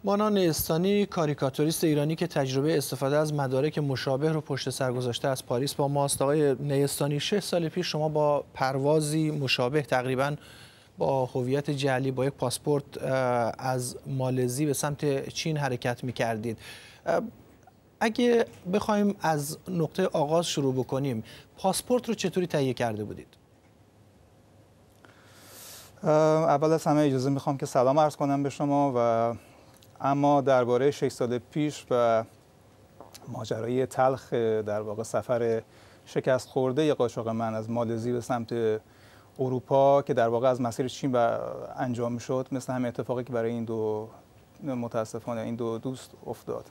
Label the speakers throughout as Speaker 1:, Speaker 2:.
Speaker 1: مانا نیستانی، کاریکاتوریست ایرانی که تجربه استفاده از مدارک مشابه رو پشت سر گذاشته از پاریس با ماست. آقای نیستانی، 6 سال پیش شما با پروازی مشابه تقریبا با هویت جعلی با یک پاسپورت از مالزی به سمت چین حرکت می‌کردید. اگه بخوایم از نقطه آغاز شروع بکنیم، پاسپورت رو چطوری تهیه کرده بودید؟
Speaker 2: اول از همه اجازه میخوام که سلام عرض کنم به شما و اما درباره 6 سال پیش و ماجرای تلخ در واقع سفر شکست خورده قاچاق من از مالزی به سمت اروپا که در واقع از مسیر چین انجام شد، مثل همه اتفاقی که برای این دو متاسفانه این دو دوست افتاد.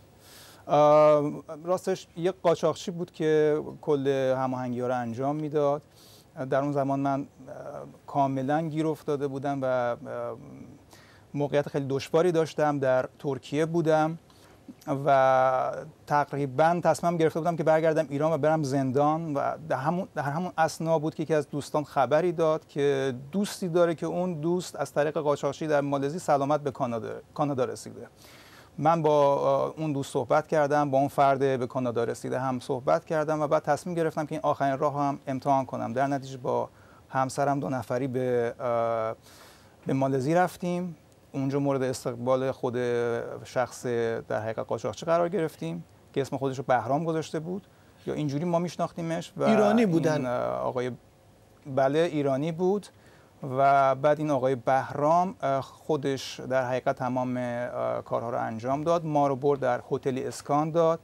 Speaker 2: راستش یک قاچاقچی بود که کل هماهنگی‌ها رو انجام میداد. در اون زمان من کاملا گیر افتاده بودم و موقعیت خیلی دشواری داشتم. در ترکیه بودم و تقریبا تصمیم گرفته بودم که برگردم ایران و برم زندان و در همون اثنا بود که یکی از دوستان خبری داد که دوستی داره که اون دوست از طریق قاچاقچی در مالزی سلامت به کانادا رسیده. من با اون دوست صحبت کردم، با اون فرد به کانادا رسیده هم صحبت کردم و بعد تصمیم گرفتم که این آخرین راه هم امتحان کنم. در نتیجه با همسرم 2 نفری به مالزی رفتیم. اونجا مورد استقبال خود شخص در حقیقت قاچاقچی قرار گرفتیم که اسم خودش رو بهرام گذاشته بود یا اینجوری ما میشناختیمش. و
Speaker 1: ایرانی بودن؟
Speaker 2: آقای بله ایرانی بود. و بعد این آقای بهرام خودش در حقیقت تمام کارها رو انجام داد. ما رو برد در هتلی اسکان داد.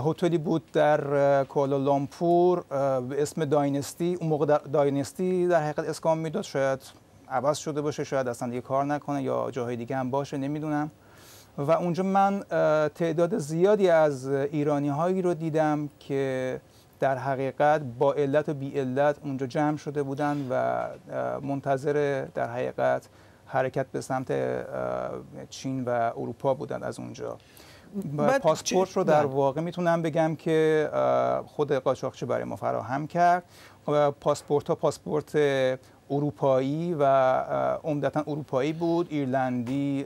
Speaker 2: هتلی بود در کوالالامپور به اسم داینستی. اون موقع داینستی در حقیقت اسکان میداد، شاید عوض شده باشه، شاید اصلا دیگه کار نکنه یا جاهای دیگه هم باشه، نمیدونم. و اونجا من تعداد زیادی از ایرانی هایی رو دیدم که در حقیقت با علت و بی علت اونجا جمع شده بودن و منتظر در حقیقت حرکت به سمت چین و اروپا بودن. از اونجا پاسپورت رو در واقع میتونم بگم که خود قاچاقچی برای ما فراهم کرد. پاسپورت اروپایی و عمدتاً اروپایی بود، ایرلندی،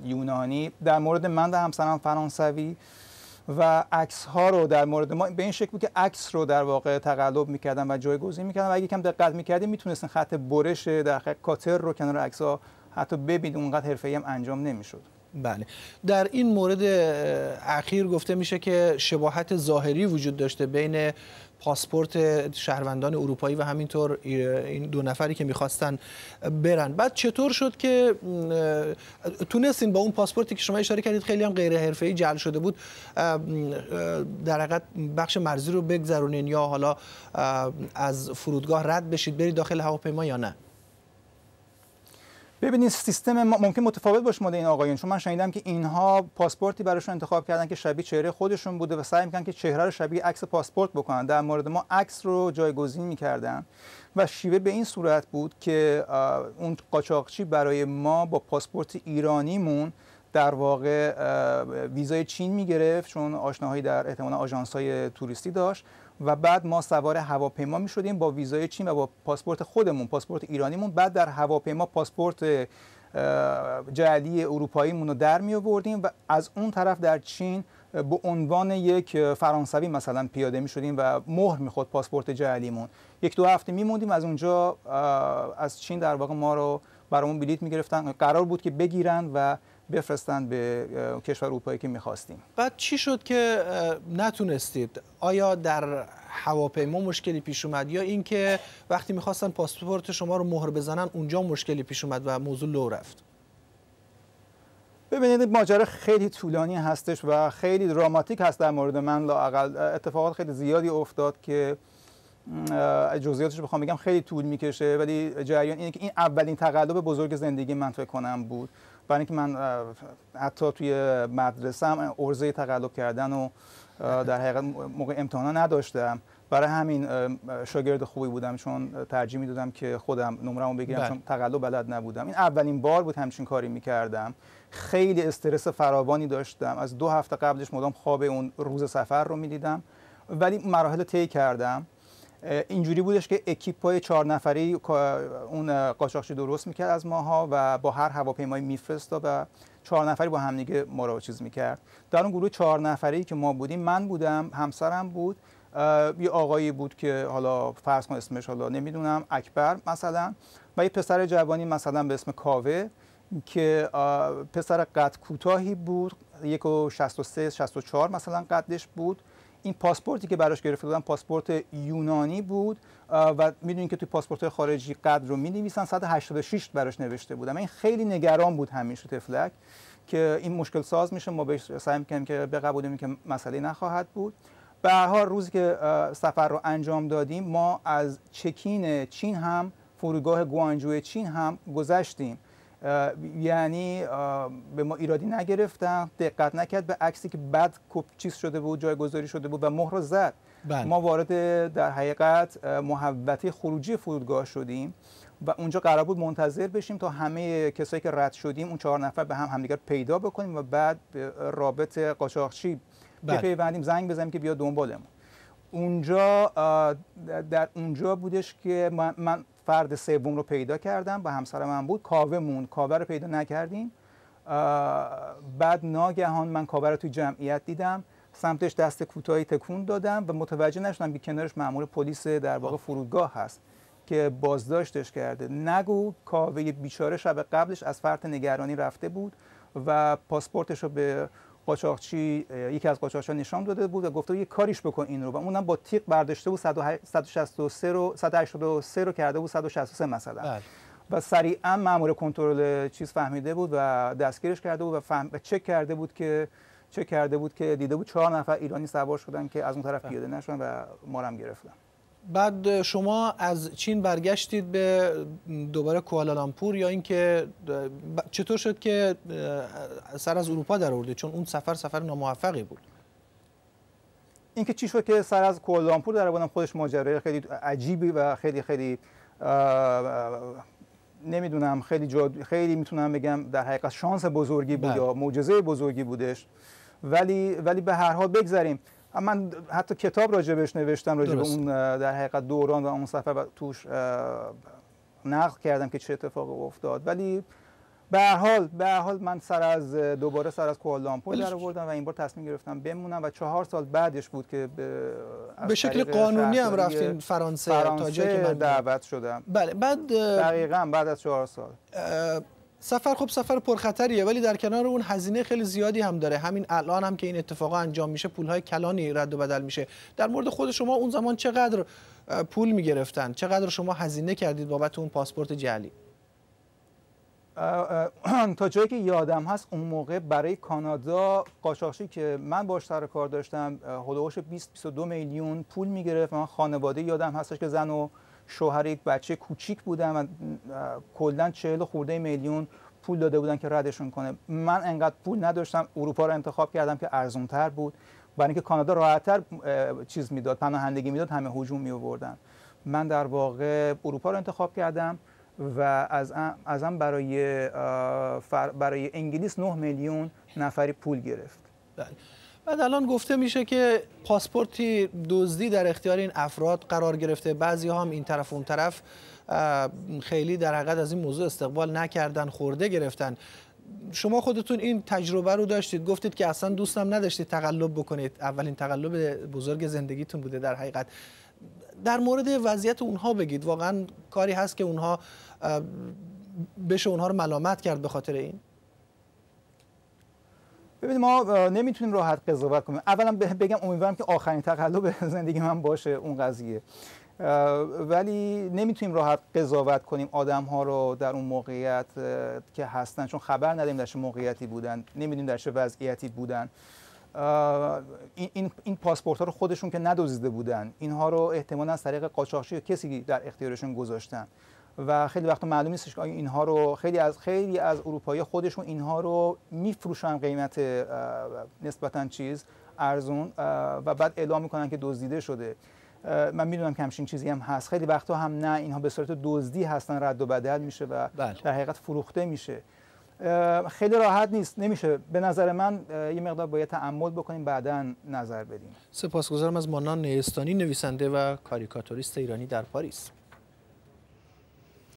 Speaker 2: یونانی. در مورد من و همسرم فرانسوی. و عکس ها رو در مورد ما به این شکل بود که عکس رو در واقع تقلب می‌کردم و جایگزین می‌کردم و اگه کم دقت می‌کردیم میتونستین خط برش در حقیقت کاتر رو کنار عکس ها حتی ببینید. اونقدر حرفه‌ای هم انجام نمی‌شد.
Speaker 1: بله. در این مورد اخیر گفته میشه که شباهت ظاهری وجود داشته بین پاسپورت شهروندان اروپایی و همینطور این 2 نفری که میخواستن برن. بعد چطور شد که تونستین با اون پاسپورتی که شما اشاره کردید خیلی هم غیر حرفه‌ای جعل شده بود در حقیقت بخش مرزی رو بگذرونین یا حالا از فرودگاه رد بشید برید داخل هواپیما یا نه؟
Speaker 2: ببینید سیستم ممکن متفاوت باشه مال این آقایون، چون من شنیدم که اینها پاسپورتی براشون انتخاب کردن که شبیه چهره خودشون بوده و سعی می‌کردن که چهره رو شبیه عکس پاسپورت بکنن. در مورد ما عکس رو جایگزین می‌کردن و شیوه به این صورت بود که اون قاچاقچی برای ما با پاسپورت ایرانیمون در واقع ویزای چین می‌گرفت، چون آشناهایی در احتمالاً آژانس‌های توریستی داشت و بعد ما سوار هواپیما می‌شدیم با ویزای چین و با پاسپورت خودمون، پاسپورت ایرانیمون. بعد در هواپیما پاسپورت جعلی اروپاییمون رو در می‌آوردیم و از اون طرف در چین به عنوان یک فرانسوی مثلا پیاده می‌شدیم و مهر می‌خورد پاسپورت جعلیمون. 1-2 هفته می‌موندیم. از اونجا از چین در واقع ما رو برامون بلیط می‌گرفتن. قرار بود که بگیرن و بفرستن به کشور اروپایی که می‌خواستیم.
Speaker 1: بعد چی شد که نتونستید؟ آیا در هواپیما مشکلی پیش اومد یا اینکه وقتی می‌خواستن پاسپورت شما رو مهر بزنن اونجا مشکلی پیش اومد و موضوع لو رفت؟
Speaker 2: ببینید ماجرا خیلی طولانی هستش و خیلی دراماتیک هست. در مورد من لااقل اتفاقات خیلی زیادی افتاد که جزئیاتش بخوام بگم خیلی طول میکشه، ولی جریان اینه که این اولین تقلب بزرگ زندگی من فکر کنم بود. برای اینکه من حتی توی مدرسه‌ام عرضه تقلب کردن و در حقیقت موقع امتحانا نداشتم. برای همین شاگرد خوبی بودم، چون ترجیح میدادم که خودم نمره‌مو بگیرم، چون تقلب بلد نبودم. این اولین بار بود همچین کاری میکردم. خیلی استرس فراوانی داشتم. از 2 هفته قبلش مدام خواب اون روز سفر رو میدیدم، ولی مراحل طی کردم. اینجوری بودش که اکیپای 4 نفری اون قاچاقچی درست میکرد از ماها و با هر هواپیمایی میفرستاد و 4 نفری با هم دیگه ما رو چیز میکرد. در اون گروه 4 نفری که ما بودیم، من بودم، همسرم بود، یه آقایی بود که حالا فرض کن اسمش حالا نمیدونم، اکبر مثلا، و یه پسر جوانی مثلا به اسم کاوه که پسر قد کوتاهی بود، 1.63 64 مثلا قدش بود. این پاسپورتی که براش گرفته بودم پاسپورت یونانی بود و میدونین که توی پاسپورت خارجی قد رو می‌نویسن، 186 براش نوشته بودم. این خیلی نگران بود همیشه تفلک که این مشکل ساز میشه. ما بهش سعی می‌کنیم که بقبولیم که مسئله نخواهد بود. به هر حال روزی که سفر رو انجام دادیم، ما از چکین چین هم، فرودگاه گوانجو چین هم گذشتیم. یعنی به ما ایرادی نگرفتن، دقت نکرد به عکسی که بعد چیز شده بود، جایگذاری شده بود و مهر رو زد. ما وارد در حقیقت محوطه خروجی فرودگاه شدیم و اونجا قرار بود منتظر بشیم تا همه کسایی که رد شدیم اون 4 نفر به همدیگر پیدا بکنیم و بعد به رابط قاچاقچی بپیوندیم، زنگ بزنیم که بیا دنبالمون. اونجا در اونجا بودش که من فرد سوم رو پیدا کردم، با همسر من بود، کاوه موند. کاوه رو پیدا نکردیم. بعد ناگهان من کاوه رو توی جمعیت دیدم، سمتش دست کوتاهی تکون دادم و متوجه نشدم که کنارش مأمور پلیس در واقع فرودگاه هست که بازداشتش کرده. نگو کاوه بیچاره شب قبلش از فرط نگرانی رفته بود و پاسپورتش رو به قاچاقچی، یکی از قاچاقچی‌ها نشان داده بود و گفته بود یه کاریش بکن این رو، و اونم با تیغ برداشته بود 183 رو کرده بود 163 مثلا. و سریعا مأمور کنترل چیز فهمیده بود و دستگیرش کرده بود و چک کرده بود که دیده بود 4 نفر ایرانی سوار شدن که از اون طرف پیاده نشدن و ما رو هم گرفتن.
Speaker 1: بعد شما از چین برگشتید به دوباره کوالالامپور، یا اینکه چطور شد که سر از اروپا در آوردید؟ چون اون سفر ناموفقی بود.
Speaker 2: اینکه چی شد که سر از کوالالامپور در آوردم خودش ماجرای خیلی عجیبی و خیلی نمیدونم، خیلی میتونم بگم در حقیقت شانس بزرگی بود یا معجزه بزرگی بودش. ولی به هر حال بگذریم. من حتی کتاب راجبش نوشتم، راجب اون در حقیقت دوران و اون سفر و توش نقل کردم که چه اتفاقی افتاد. ولی به هر حال من دوباره سر از کوالالامپور در آوردم و این بار تصمیم گرفتم بمونم و 4 سال بعدش بود که به شکل
Speaker 1: قانونی هم رفتین فرانسه تا جایی که من
Speaker 2: دعوت شدم.
Speaker 1: بله. بعد
Speaker 2: دقیقاً بعد از 4 سال
Speaker 1: سفر خب سفر پرخطریه، ولی در کنار اون هزینه خیلی زیادی هم داره. همین الان هم که این اتفاقا انجام میشه پولهای کلانی رد و بدل میشه. در مورد خود شما اون زمان چقدر پول میگرفتن؟ چقدر شما هزینه کردید بابت اون پاسپورت جعلی؟
Speaker 2: تا جایی که یادم هست اون موقع برای کانادا قاچاقچی که من باش سر کار داشتم هولوش 20-22 میلیون پول میگرفت. من خانواده یادم هستش که زن و شوهر یک بچه کوچیک بودن و کلاً 40 خورده میلیون پول داده بودن که ردشون کنه. من انقدر پول نداشتم، اروپا رو انتخاب کردم که ارزان‌تر بود، برای اینکه کانادا راحت‌تر چیز میداد، پناهندگی میداد، همه هجوم می‌آوردن. من در واقع اروپا رو انتخاب کردم و ازم برای انگلیس 9 میلیون نفری پول گرفت.
Speaker 1: بعد الان گفته میشه که پاسپورتی دزدی در اختیار این افراد قرار گرفته. بعضی هم این طرف اون طرف خیلی در حقیقت از این موضوع استقبال نکردن، خورده گرفتن. شما خودتون این تجربه رو داشتید، گفتید که اصلا دوستم نداشتید تقلب بکنید، اولین تقلب بزرگ زندگیتون بوده در حقیقت. در مورد وضعیت اونها بگید، واقعا کاری هست که اونها بشه اونها رو ملامت کرد به خاطر این؟
Speaker 2: ببینید ما نمیتونیم راحت قضاوت کنیم. اولا بگم امیدوارم که آخرین تقلب زندگی من باشه اون قضیه، ولی نمیتونیم راحت قضاوت کنیم آدم ها رو در اون موقعیت که هستن، چون خبر نداریم در چه موقعیتی بودن، نمیدونیم در چه وضعیتی بودن. این پاسپورت ها رو خودشون که ندزدیده بودن، اینها رو احتمالاً از طریق قاچاقچی یا کسی در اختیارشون گذاشتن و خیلی وقتا معلوم نیستش که اینها رو خیلی از اروپایی خودشون اینها رو میفروشن قیمت نسبتاً ارزون و بعد اعلام میکنن که دزدیده شده. من میدونم که همچین چیزی هم هست. خیلی وقتا هم نه، اینها به صورت دزدی هستن، رد و بدل میشه و در حقیقت فروخته میشه. خیلی راحت نیست، نمیشه. به نظر من یه مقدار باید تأمل بکنیم بعداً نظر بدیم.
Speaker 1: سپاسگزارم از مانان نیستانی، نویسنده و کاریکاتوریست ایرانی در پاریس.